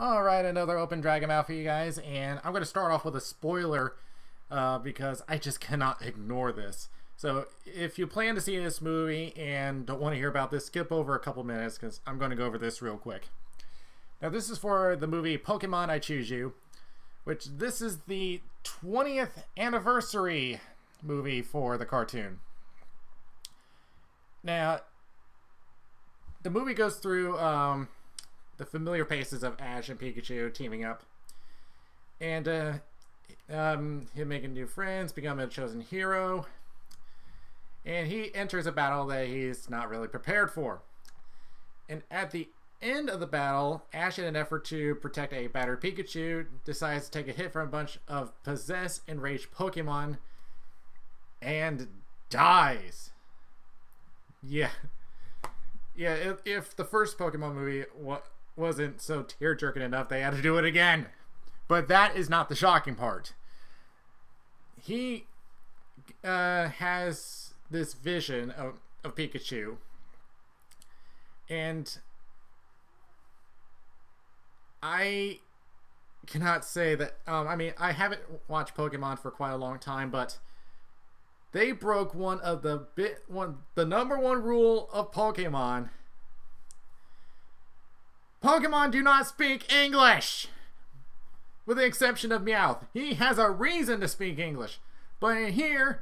Alright, another Open Dragon Mouth for you guys, and I'm going to start off with a spoiler because I just cannot ignore this. So if you plan to see this movie and don't want to hear about this, skip over a couple minutes because I'm going to go over this real quick. Now this is for the movie Pokemon I Choose You, which this is the 20th anniversary movie for the cartoon. Now, the movie goes through the familiar paces of Ash and Pikachu teaming up, and him making new friends, becoming a chosen hero, and he enters a battle that he's not really prepared for. And at the end of the battle, Ash, in an effort to protect a battered Pikachu, decides to take a hit from a bunch of possessed, enraged Pokemon and dies. Yeah, if the first Pokemon movie wasn't so tear-jerking enough, they had to do it again. But that is not the shocking part. He has this vision of Pikachu, and I cannot say that, I mean, I haven't watched Pokemon for quite a long time, but they broke the number one rule of Pokemon. Pokemon do not speak English! With the exception of Meowth. He has a reason to speak English. But in here,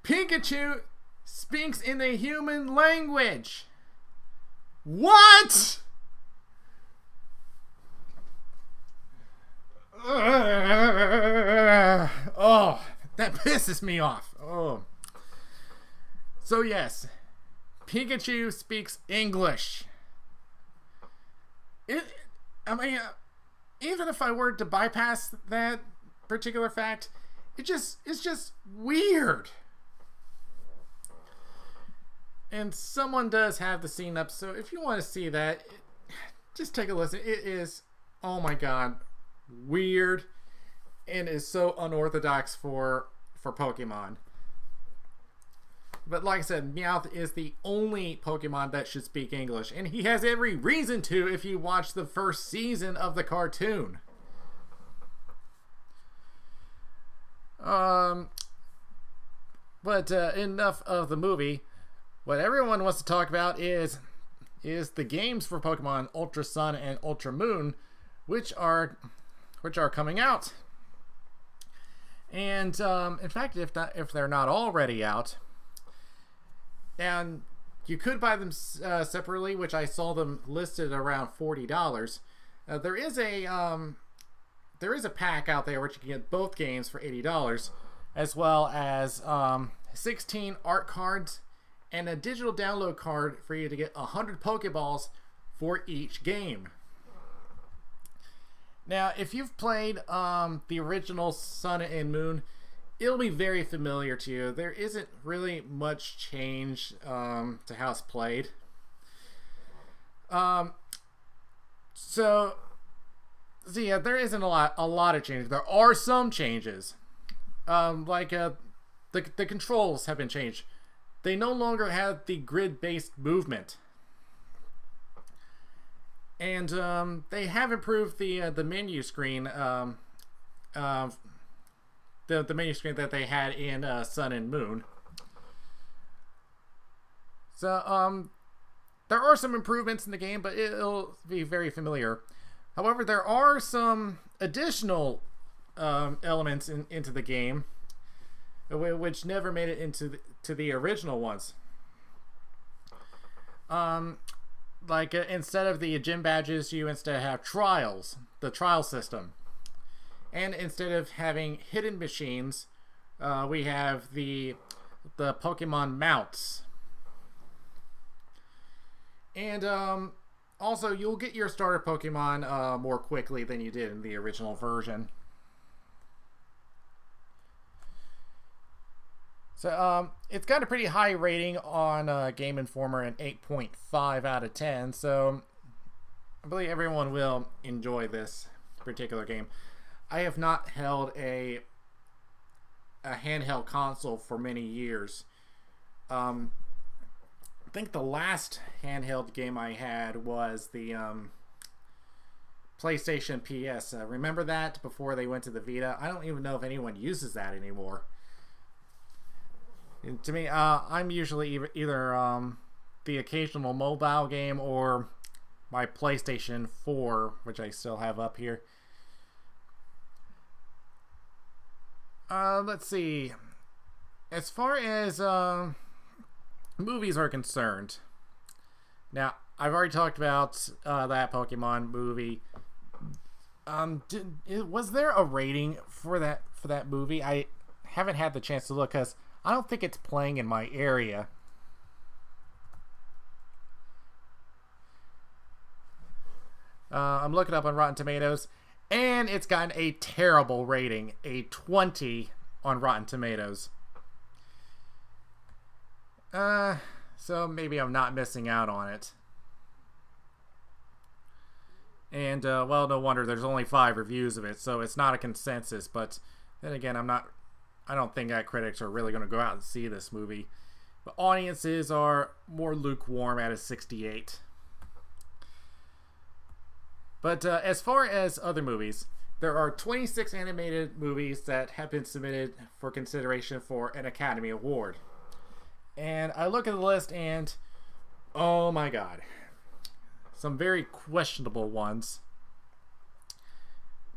Pikachu speaks in the human language. What?! Oh, that pisses me off. Oh. So yes, Pikachu speaks English. I mean, even if I were to bypass that particular fact, it's just weird. And someone does have the scene up, so if you want to see that, just take a listen. It is, oh my god, weird, and is so unorthodox for Pokemon. But like I said, Meowth is the only Pokemon that should speak English, and he has every reason to if you watch the first season of the cartoon. But enough of the movie. What everyone wants to talk about is the games for Pokemon Ultra Sun and Ultra Moon, which are coming out. And in fact, if they're not already out, and you could buy them separately, which I saw them listed around $40. There is a pack out there which you can get both games for $80, as well as 16 art cards and a digital download card for you to get 100 Pokeballs for each game. Now, if you've played the original Sun and Moon, it'll be very familiar to you. There isn't really much change to how it's played. So yeah, there isn't a lot of changes. There are some changes. Like the controls have been changed. They no longer have the grid-based movement. And they have improved the menu screen, the menu screen that they had in Sun and Moon. So there are some improvements in the game, but it'll be very familiar. However, there are some additional elements into the game, which never made it into the original ones. Like instead of the gym badges, you instead have trials, the trial system. And instead of having hidden machines, we have the Pokemon mounts. And also, you'll get your starter Pokemon more quickly than you did in the original version. So it's got a pretty high rating on Game Informer, an 8.5 out of 10. So I believe everyone will enjoy this particular game. I have not held a handheld console for many years. I think the last handheld game I had was the PlayStation PS. Remember that before they went to the Vita? I don't even know if anyone uses that anymore. And to me, I'm usually either the occasional mobile game or my PlayStation 4, which I still have up here. Let's see. As far as movies are concerned, now I've already talked about that Pokemon movie. Was there a rating for that movie? I haven't had the chance to look because I don't think it's playing in my area. I'm looking up on Rotten Tomatoes, and it's gotten a terrible rating, a 20 on Rotten Tomatoes. So maybe I'm not missing out on it. And, well, no wonder there's only 5 reviews of it, so it's not a consensus, but then again, I don't think that critics are really going to go out and see this movie. But audiences are more lukewarm at a 68. But as far as other movies, there are 26 animated movies that have been submitted for consideration for an Academy Award. And I look at the list and, oh my god, some very questionable ones.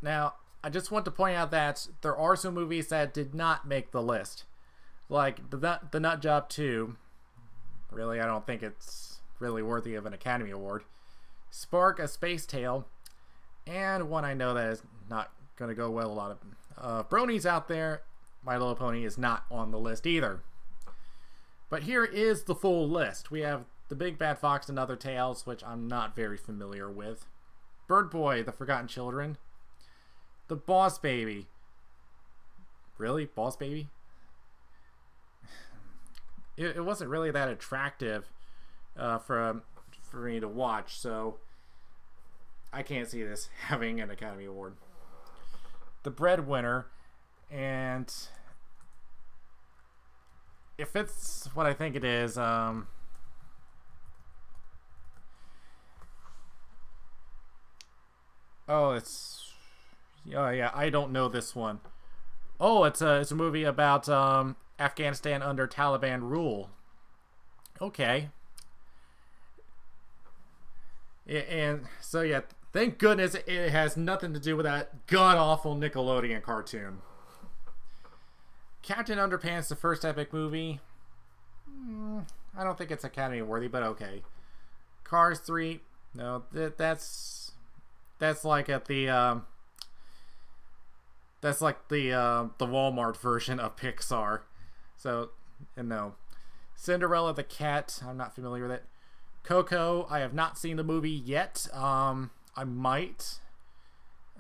Now, I just want to point out that there are some movies that did not make the list. Like The Nut Job 2. Really, I don't think it's really worthy of an Academy Award. Spark, A Space Tale. And one I know that is not going to go well. A lot of bronies out there. My Little Pony is not on the list either. But here is the full list. We have The Big Bad Fox and Other Tales, which I'm not very familiar with. Bird Boy, The Forgotten Children. The Boss Baby. Really? Boss Baby? It wasn't really that attractive for me to watch, so I can't see this having an Academy Award. The Breadwinner, and if it's what I think it is, oh yeah, I don't know this one. Oh, it's a movie about Afghanistan under Taliban rule. Okay. And so yeah, thank goodness it has nothing to do with that god-awful Nickelodeon cartoon. Captain Underpants, the first epic movie. I don't think it's Academy worthy, but okay. Cars 3. No, that's like at the that's like the Walmart version of Pixar. So, and no. Cinderella the Cat. I'm not familiar with it. Coco, I have not seen the movie yet. I might.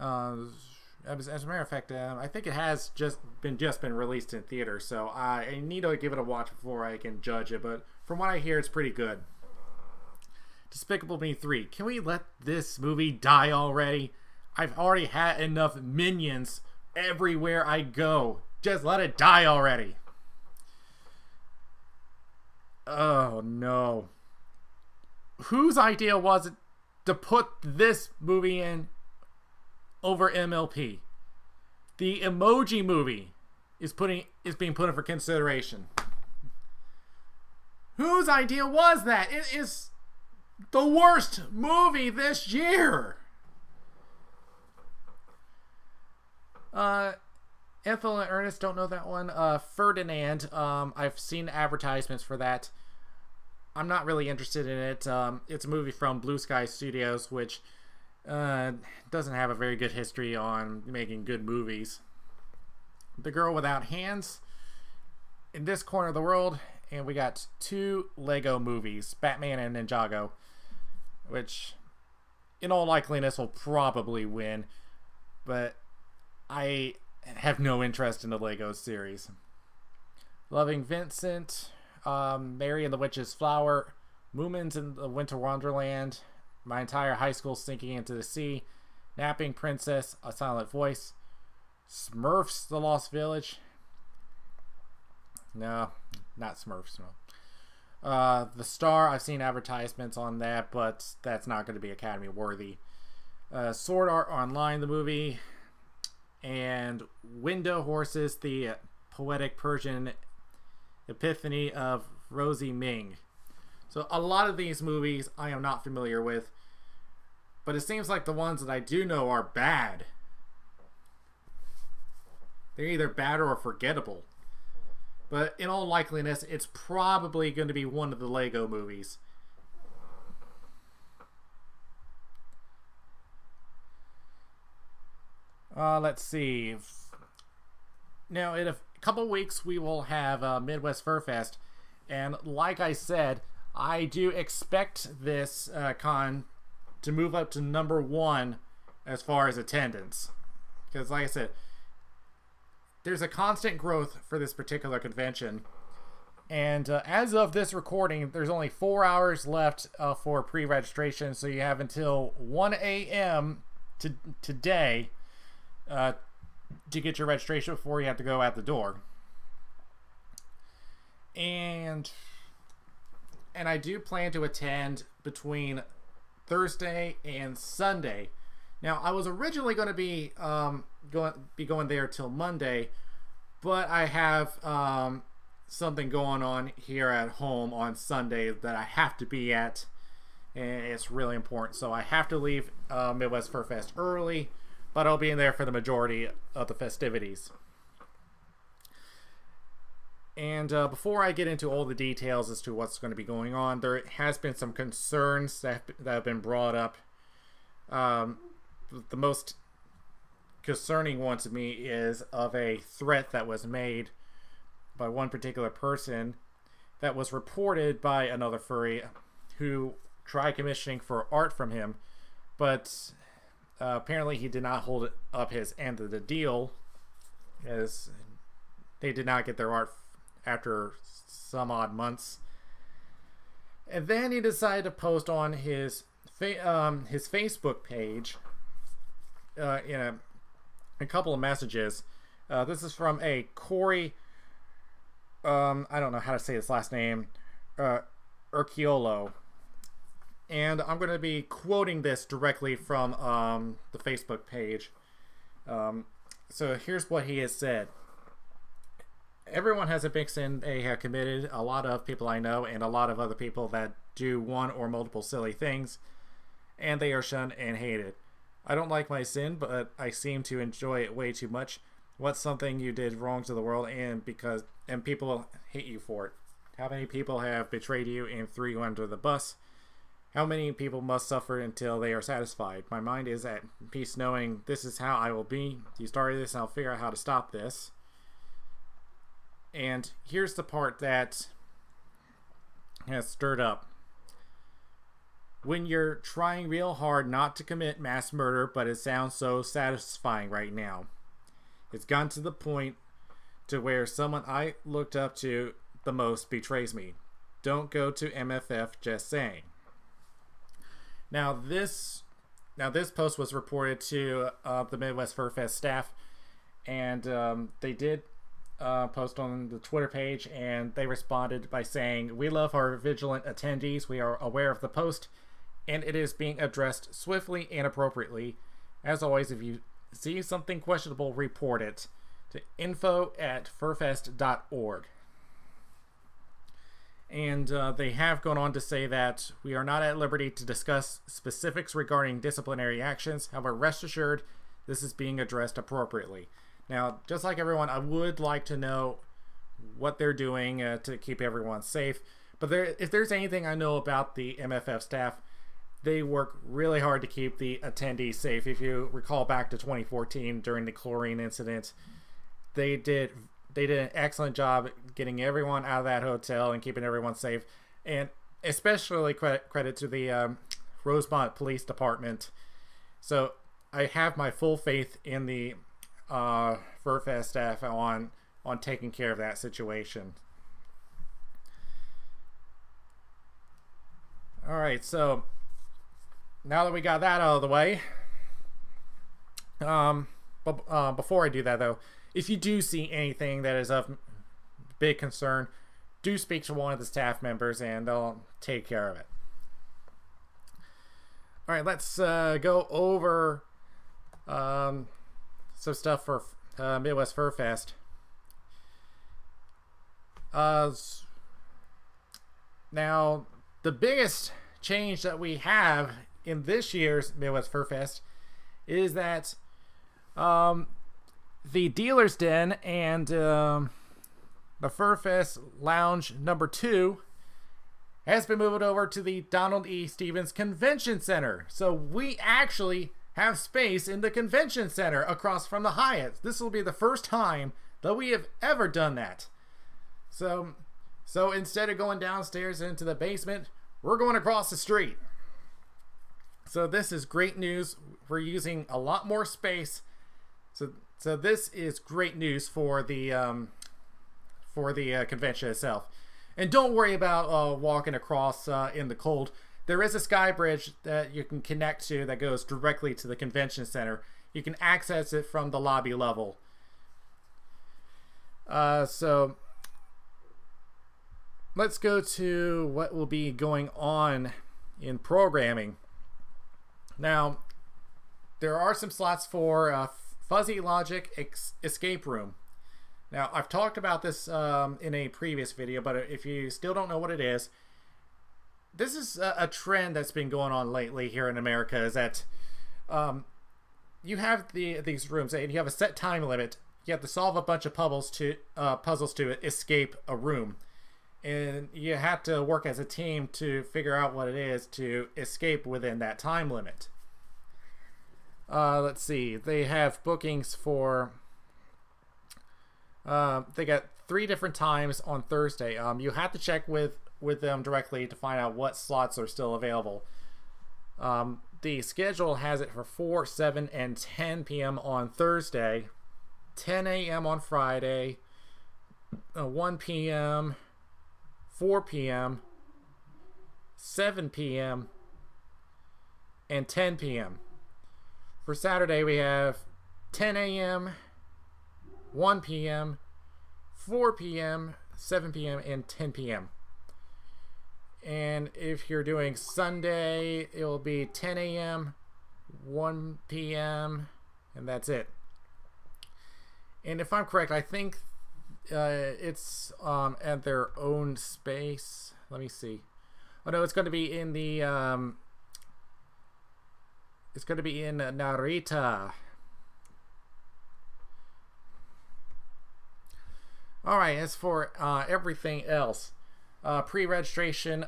As a matter of fact, I think it has just been released in theater, so I need to give it a watch before I can judge it. But from what I hear, it's pretty good. Despicable Me 3. Can we let this movie die already? I've already had enough minions everywhere I go. Just let it die already. Oh no. Whose idea was it to put this movie in over MLP? The Emoji Movie is being put in for consideration. Whose idea was that? It is the worst movie this year. Ethel and Ernest, don't know that one. Ferdinand, I've seen advertisements for that. I'm not really interested in it. It's a movie from Blue Sky Studios, which doesn't have a very good history on making good movies. The Girl Without Hands, in this corner of the world, and we got 2 Lego movies, Batman and Ninjago, which in all likeliness will probably win, but I have no interest in the Lego series. Loving Vincent, Mary and the Witch's Flower, Moomins in the Winter Wonderland, My Entire High School Sinking into the Sea, Napping Princess, A Silent Voice, Smurfs, The Lost Village. No, not Smurfs. No. The Star, I've seen advertisements on that, but that's not going to be Academy worthy. Sword Art Online, the movie, and Window Horses, the poetic Persian epiphany of Rosie Ming. So a lot of these movies I am not familiar with, but it seems like the ones that I do know are bad. They're either bad or forgettable. But in all likeliness, it's probably going to be one of the Lego movies. Let's see. Now, in a couple weeks, we will have Midwest Furfest. And like I said, I do expect this con to move up to #1 as far as attendance. Because like I said, there's a constant growth for this particular convention. And as of this recording, there's only 4 hours left for pre-registration. So you have until 1 a.m. today to get your registration before you have to go out the door. And I do plan to attend between Thursday and Sunday. Now, I was originally going to be going there till Monday, but I have something going on here at home on Sunday that I have to be at, and it's really important. So I have to leave Midwest Furfest early, but I'll be in there for the majority of the festivities. And before I get into all the details as to what's going to be going on, there has been some concerns that have been brought up. The most concerning one to me is of a threat that was made by one particular person that was reported by another furry who tried commissioning for art from him, but apparently he did not hold up his end of the deal, as they did not get their art after some odd months. And then he decided to post on his Facebook page in a couple of messages. This is from a Corey, I don't know how to say his last name, Urquiolo. And I'm going to be quoting this directly from the Facebook page. So here's what he has said. Everyone has a big sin they have committed. A lot of people I know and a lot of other people that do one or multiple silly things, and they are shunned and hated. I don't like my sin, but I seem to enjoy it way too much. What's something you did wrong to the world and people hate you for it? How many people have betrayed you and threw you under the bus? How many people must suffer until they are satisfied? My mind is at peace knowing this is how I will be. You started this and I'll figure out how to stop this. And here's the part that has stirred up. When you're trying real hard not to commit mass murder, but it sounds so satisfying right now. It's gotten to the point to where someone I looked up to the most betrays me. Don't go to MFF, just saying. Now this post was reported to the Midwest Furfest staff, and they did post on the Twitter page, and they responded by saying, "We love our vigilant attendees. We are aware of the post, and it is being addressed swiftly and appropriately. As always, if you see something questionable, report it to info@furfest.org." And they have gone on to say that we are not at liberty to discuss specifics regarding disciplinary actions. However, rest assured, this is being addressed appropriately. Now, just like everyone, I would like to know what they're doing to keep everyone safe. But if there's anything I know about the MFF staff, they work really hard to keep the attendees safe. If you recall back to 2014 during the chlorine incident, they did an excellent job getting everyone out of that hotel and keeping everyone safe. And especially credit to the Rosemont Police Department. So I have my full faith in the Furfest staff on taking care of that situation. Alright, so now that we got that out of the way, but before I do that though, if you do see anything that is of big concern, do speak to one of the staff members and they'll take care of it. All right, let's go over some stuff for Midwest Furfest. Now, the biggest change that we have in this year's Midwest Furfest is that the Dealer's Den and the Furfest Lounge number 2 has been moved over to the Donald E. Stevens Convention Center. So we actually have space in the Convention Center across from the Hyatt. This will be the first time that we have ever done that. So instead of going downstairs into the basement, we're going across the street. So this is great news. We're using a lot more space. So this is great news for the convention itself. And don't worry about walking across in the cold. There is a sky bridge that you can connect to that goes directly to the convention center. You can access it from the lobby level. So let's go to what will be going on in programming. Now, there are some slots for Fuzzy Logic Escape Room. Now, I've talked about this in a previous video, but if you still don't know what it is, this is a trend that's been going on lately here in America, is that you have these rooms and you have a set time limit. You have to solve a bunch of puzzles to escape a room. And you have to work as a team to figure out what it is to escape within that time limit. Let's see. They have bookings for... they got 3 different times on Thursday. You have to check with them directly to find out what slots are still available. The schedule has it for 4, 7, and 10 p.m. on Thursday, 10 a.m. on Friday, 1 p.m., 4 p.m., 7 p.m., and 10 p.m. For Saturday, we have 10 a.m., 1 p.m., 4 p.m., 7 p.m., and 10 p.m. And if you're doing Sunday, it will be 10 a.m., 1 p.m., and that's it. And if I'm correct, I think it's at their own space. Let me see. Oh no, it's going to be in the it's going to be in Narita. All right, as for everything else, pre-registration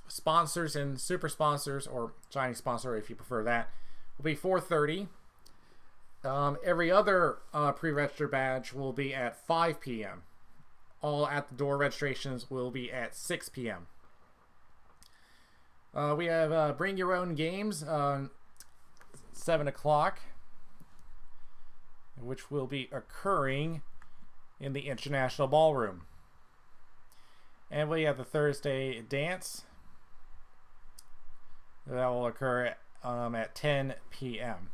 sponsors and super sponsors, or Chinese sponsor if you prefer that, will be 4:30. Every other pre-register badge will be at 5 p.m. All at-the-door registrations will be at 6 p.m. We have Bring Your Own Games on 7 o'clock, which will be occurring in the International Ballroom. And we have the Thursday dance that will occur at 10 p.m.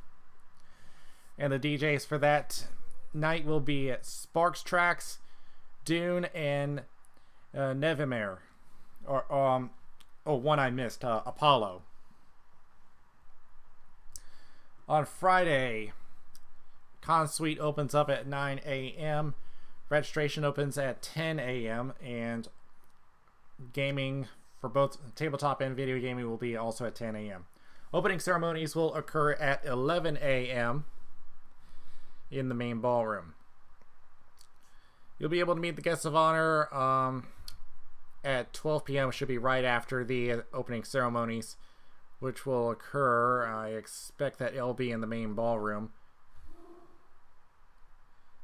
And the DJs for that night will be at Sparks Tracks, Dune, and Nevimere. Or one I missed, Apollo. On Friday, Con Suite opens up at 9 a.m. Registration opens at 10 a.m. and gaming for both tabletop and video gaming will be also at 10 a.m. Opening ceremonies will occur at 11 a.m. in the main ballroom. You'll be able to meet the guests of honor at 12 p.m. Should be right after the opening ceremonies, which will occur. I expect that it'll be in the main ballroom.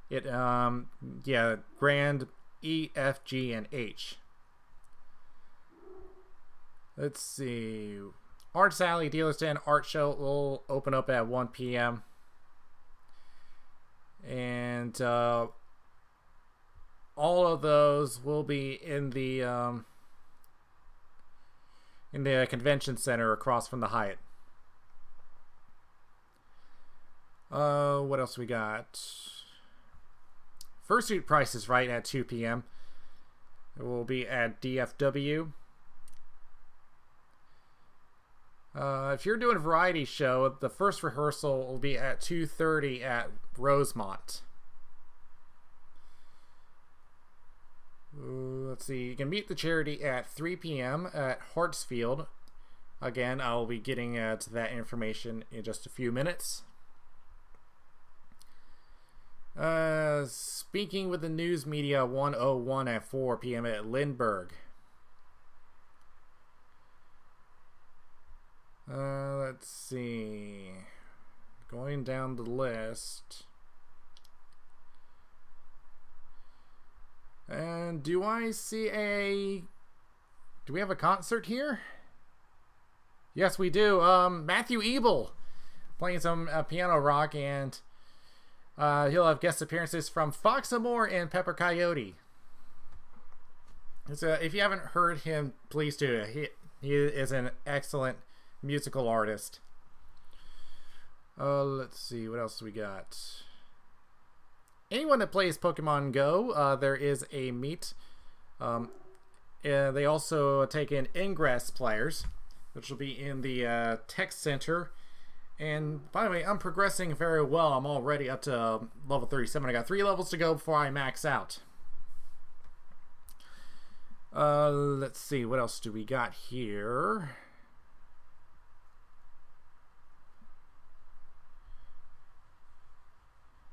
Yeah, Grand E, F, G, and H. Let's see. Arts Alley, Dealer's Den, Art Show will open up at 1 p.m. And all of those will be in the convention center across from the Hyatt. What else we got? Fursuit Price is Right at 2 p.m. It will be at DFW. If you're doing a variety show, the first rehearsal will be at 2:30 at Rosemont. Let's see. You can meet the charity at 3 p.m. at Hartsfield. Again, I'll be getting to that information in just a few minutes. Speaking with the News Media 101 at 4 p.m. at Lindbergh. Let's see. Going down the list. And do I see a... Do we have a concert here? Yes, we do. Matthew Ebel playing some piano rock, and he'll have guest appearances from Fox Amore and Pepper Coyote. So if you haven't heard him, please do. He is an excellent musical artist. Let's see, what else do we got? Anyone that plays Pokemon Go, there is a meet. They also take in Ingress players, which will be in the Tech Center. And by the way, I'm progressing very well. I'm already up to level 37. I got 3 levels to go before I max out. Let's see, what else do we got here?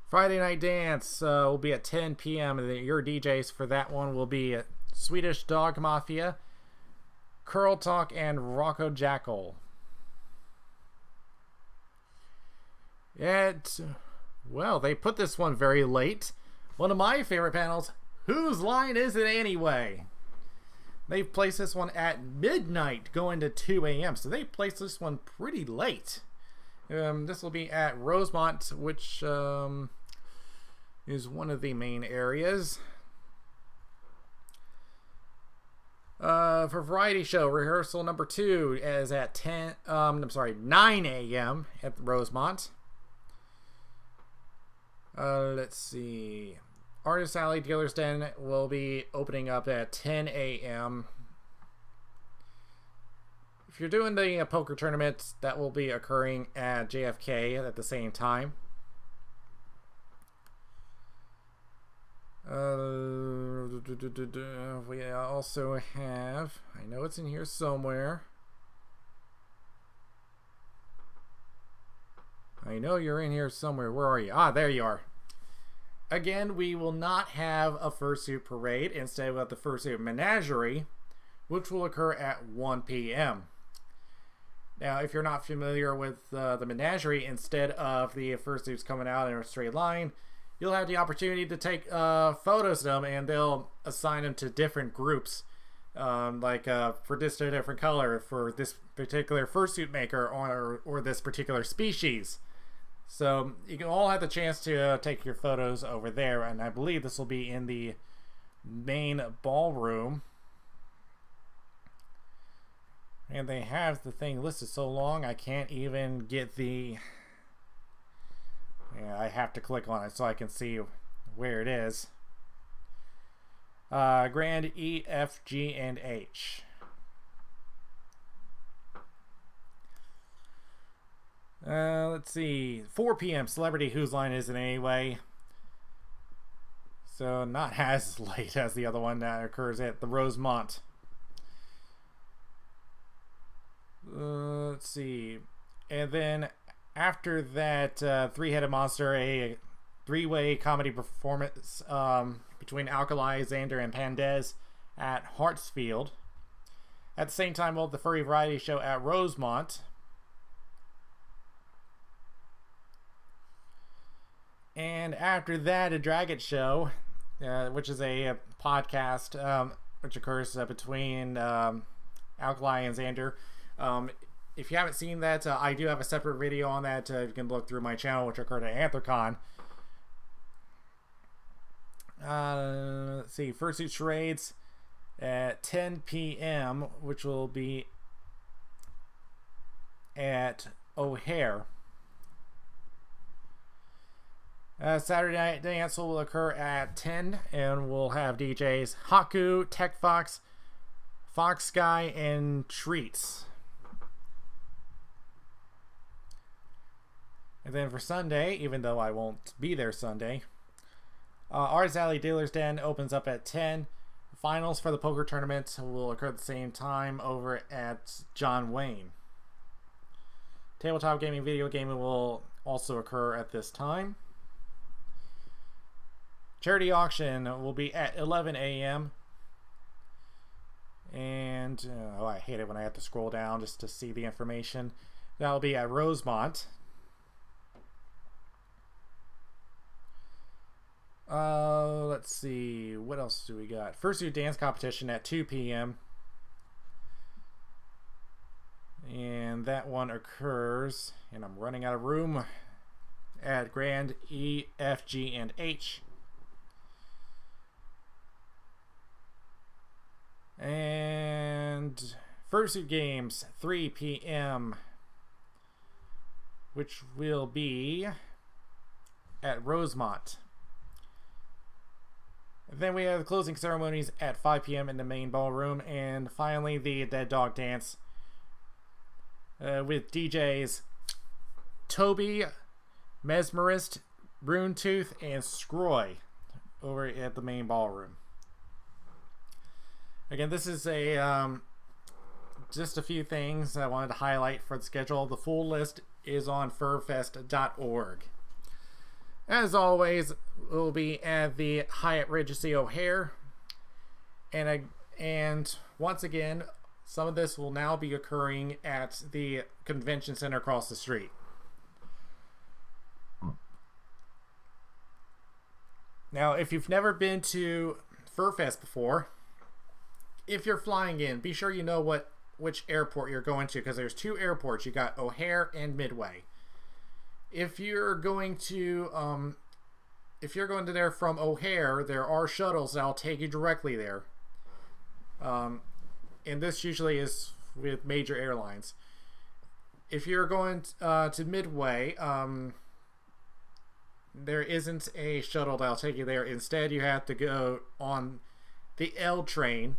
Friday Night Dance will be at 10 p.m. and your DJs for that one will be Swedish Dog Mafia, Curl Talk, and Rocco Jackal. Well, they put this one very late. One of my favorite panels, Whose Line Is It Anyway? They've placed this one at midnight going to 2 a.m. So they placed this one pretty late. This will be at Rosemont, which is one of the main areas. For variety show, rehearsal number 2 is at 9 a.m. at Rosemont. Let's see. Artist Alley Dealer's Den will be opening up at 10 a.m. If you're doing the poker tournament, that will be occurring at JFK at the same time. We also have, I know it's in here somewhere. I know you're in here somewhere. Where are you? Ah, there you are. Again, we will not have a fursuit parade. Instead, we'll have the fursuit menagerie, which will occur at 1 p.m. Now, if you're not familiar with the menagerie, instead of the fursuits coming out in a straight line, you'll have the opportunity to take photos of them, and they'll assign them to different groups, for this different color, for this particular fursuit maker, or this particular species. So you can all have the chance to take your photos over there, and I believe this will be in the main ballroom. And they have the thing listed so long I can't even get the... Yeah, I have to click on it so I can see where it is. Grand E, F, G, and H. Let's see. 4 p.m. Celebrity Whose Line Is It Anyway? So not as late as the other one that occurs at the Rosemont. Let's see. And then after that, Three-Headed Monster, a 3-way comedy performance between Alkali, Xander, and Pandez at Hartsfield. At the same time, we'll have the Furry Variety Show at Rosemont. And after that, a Drag It Show, which is a podcast which occurs between Alkali and Xander. If you haven't seen that, I do have a separate video on that. You can look through my channel, which occurred at Anthrocon. Let's see, Fursuit Charades at 10 p.m., which will be at O'Hare. Saturday Night Dance will occur at 10, and we'll have DJs Haku, Tech Fox, Fox Sky, and Treats. And then for Sunday, even though I won't be there Sunday, Artist Alley Dealer's Den opens up at 10. Finals for the poker tournament will occur at the same time over at John Wayne. Tabletop gaming, video gaming will also occur at this time. Charity auction will be at 11 a.m. And, I hate it when I have to scroll down just to see the information. That'll be at Rosemont. Let's see, what else do we got? Fursuit dance competition at 2 p.m. And that one occurs, and I'm running out of room, at Grand E, F, G, and H. And Fursuit Games, 3 p.m., which will be at Rosemont. Then we have the closing ceremonies at 5 p.m. in the main ballroom. And finally, the Dead Dog Dance with DJs Toby, Mesmerist, Runetooth, and Scroy over at the main ballroom. Again, this is just a few things I wanted to highlight for the schedule. The full list is on furfest.org. As always, we'll be at the Hyatt Regency O'Hare. And once again, some of this will now be occurring at the convention center across the street. Now, if you've never been to Furfest before, if you're flying in, be sure you know which airport you're going to, because there's two airports. You got O'Hare and Midway. If you're going to there from O'Hare, there are shuttles that'll take you directly there. And this usually is with major airlines. If you're going to Midway, there isn't a shuttle that'll take you there. Instead, you have to go on the L train,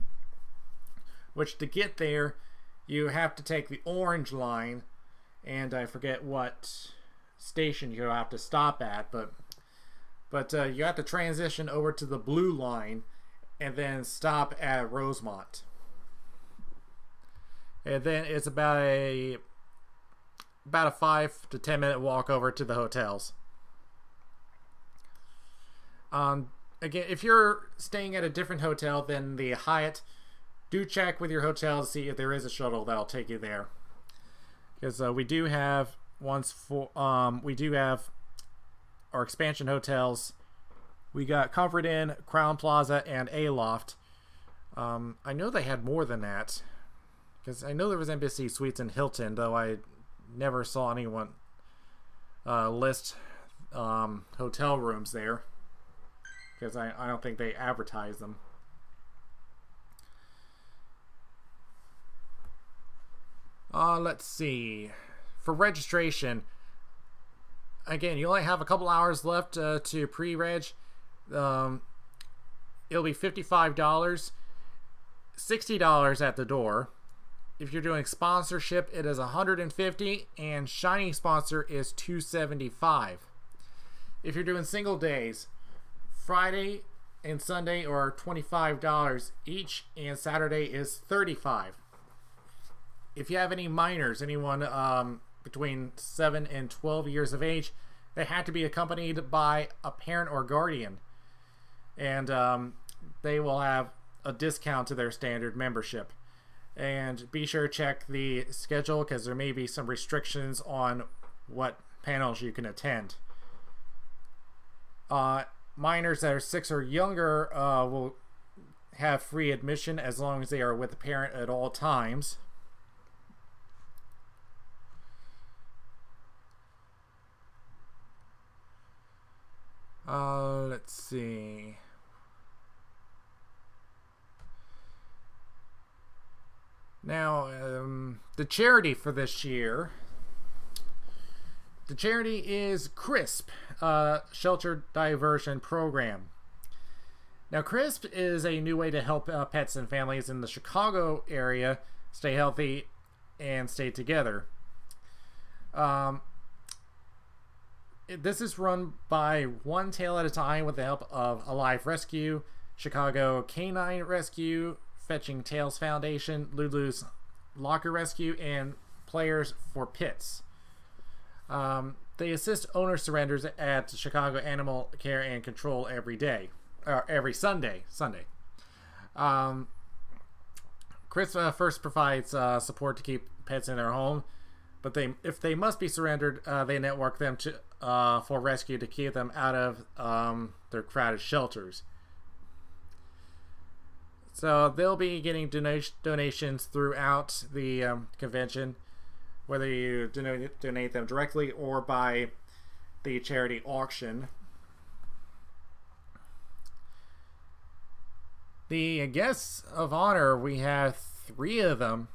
which to get there, you have to take the orange line, and I forget what station you have to stop at, but you have to transition over to the blue line and then stop at Rosemont. And then it's about a 5 to 10 minute walk over to the hotels. Again, if you're staying at a different hotel than the Hyatt, do check with your hotel to see if there is a shuttle that'll take you there, because we do have our expansion hotels. We got Comfort Inn, Crown Plaza, and Aloft. I know they had more than that, because I know there was Embassy Suites in Hilton, though I never saw anyone list hotel rooms there, because I don't think they advertise them. Let's see. For registration, again, you only have a couple hours left to pre-reg. It'll be $55, $60 at the door. If you're doing sponsorship, it is $150, and Shining Sponsor is $275. If you're doing single days, Friday and Sunday are $25 each, and Saturday is $35. If you have any minors, anyone between 7 and 12 years of age, they have to be accompanied by a parent or guardian, and they will have a discount to their standard membership. And be sure to check the schedule, because there may be some restrictions on what panels you can attend. Minors that are 6 or younger will have free admission as long as they are with the parent at all times. Let's see. Now, the charity for this year. The charity is CRISP, Shelter Diversion Program. Now, CRISP is a new way to help pets and families in the Chicago area stay healthy and stay together. This is run by one tail at a time with the help of Alive Rescue, Chicago Canine Rescue, Fetching Tails Foundation, Lulu's Locker Rescue, and Players for Pits. They assist owner surrenders at Chicago Animal Care and Control every Sunday. Chris first provides support to keep pets in their home, but if they must be surrendered, they network them for rescue to keep them out of their crowded shelters. So they'll be getting donations throughout the convention, whether you donate them directly or by the charity auction. The guests of honor, we have 3 of them.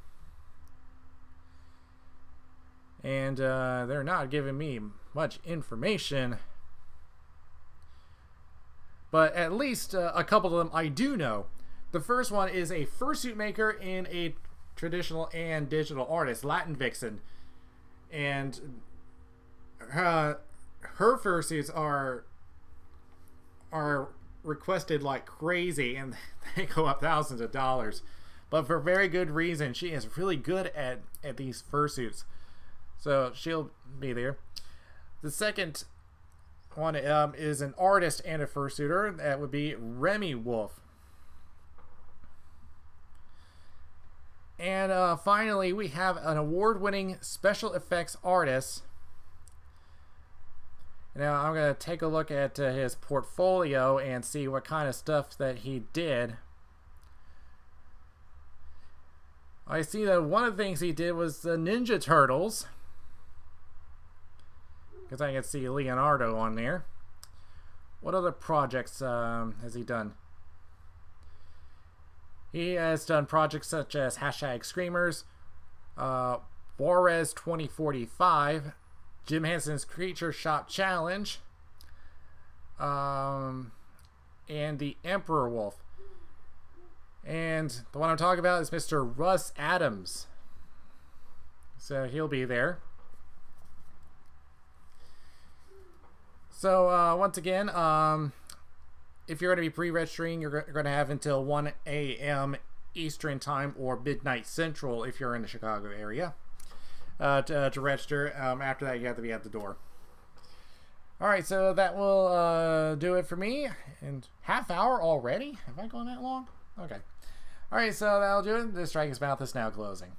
And they're not giving me much information. But at least a couple of them I do know. The first one is a fursuit maker and a traditional and digital artist, Latin Vixen. And her fursuits are requested like crazy, and they go up thousands of dollars. But for very good reason. She is really good at these fursuits. So she'll be there. The second one is an artist and a fursuiter. That would be Remy Wolf. And finally, we have an award-winning special effects artist. Now, I'm going to take a look at his portfolio and see what kind of stuff that he did. I see that one of the things he did was the Ninja Turtles, because I can see Leonardo on there. What other projects has he done? He has done projects such as #Screamers, Juarez 2045, Jim Henson's Creature Shop Challenge, and the Emperor Wolf. And the one I'm talking about is Mr. Russ Adams. So he'll be there. So once again, if you're going to be pre-registering, you're going to have until 1 a.m. Eastern Time or midnight Central if you're in the Chicago area to register. After that, you have to be at the door. Alright, so that will do it for me. And half hour already? Have I gone that long? Okay. Alright, so that'll do it. The Strike His Mouth is now closing.